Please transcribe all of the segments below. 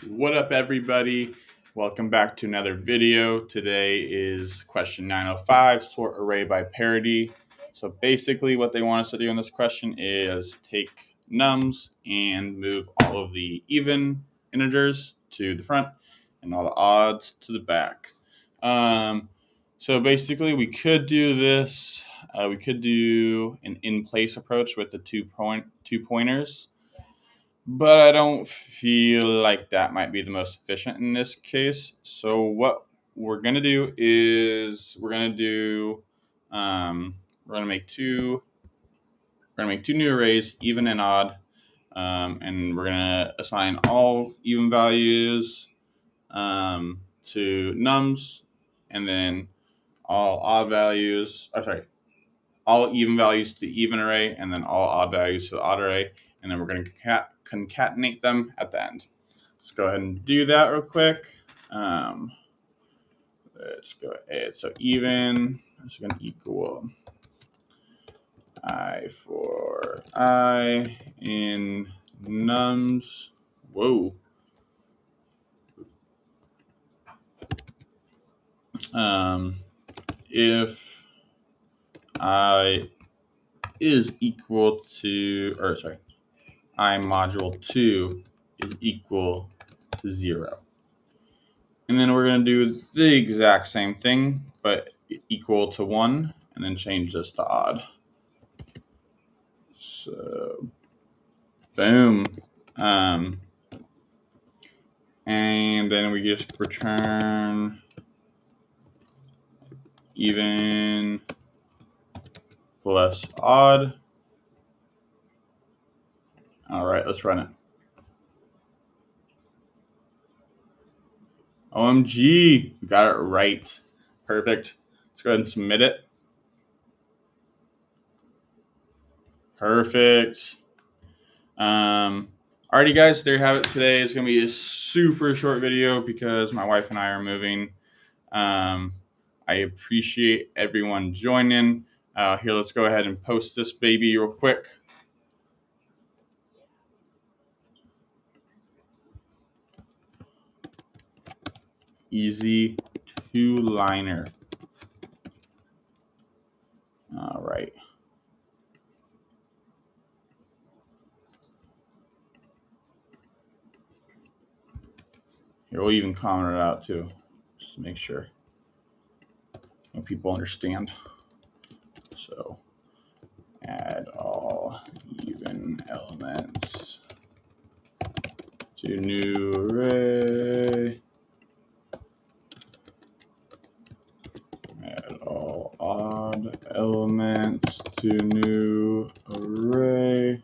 What up, everybody? Welcome back to another video. Today is question 905, sort array by parity. So basically what they want us to do in this question is take nums and move all of the even integers to the front and all the odds to the back. So basically we could do this. We could do an in-place approach with the two pointers. But I don't feel like that might be the most efficient in this case. So what we're gonna do is we're gonna make two new arrays, even and odd, and we're gonna assign all even values to nums, and then all odd values. All even values to the even array, and then all odd values to the odd array, and then we're going to concatenate them at the end. Let's go ahead and do that real quick. Let's go ahead. So even is going to equal I for I in nums. Whoa. If I is equal to, I module 2 is equal to 0. And then we're going to do the exact same thing, but equal to 1, and then change this to odd. So, boom. And then we just return even plus odd. All right, let's run it. OMG, we got it right. Perfect. Let's go ahead and submit it. Perfect. Alrighty, guys, there you have it. Today is going to be a super short video because my wife and I are moving. I appreciate everyone joining. Here, let's go ahead and post this baby real quick. Easy two-liner. All right. Here, we'll even comment it out too, just to make sure people understand. So, add all even elements to new array. Add all odd elements to new array.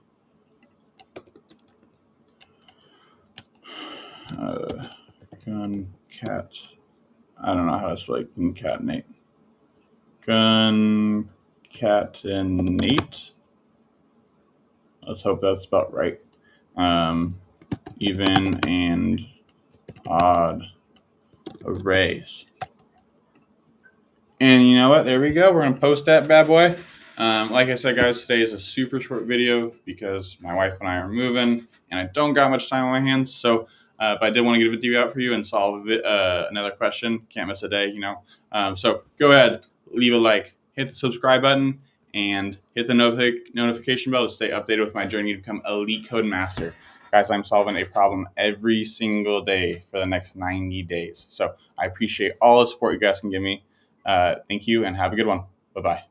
I don't know how to spell concatenate. Concatenate. Let's hope that's about right. Even and odd arrays. And you know what? There we go. We're going to post that bad boy. Like I said, guys, today is a super short video because my wife and I are moving and I don't got much time on my hands. So, but I did want to get a video out for you and solve another question. Can't miss a day, you know. So go ahead, leave a like, hit the subscribe button, and hit the notification bell to stay updated with my journey to become a LeetCode master. Guys, I'm solving a problem every single day for the next 90 days. So I appreciate all the support you guys can give me. Thank you and have a good one. Bye-bye.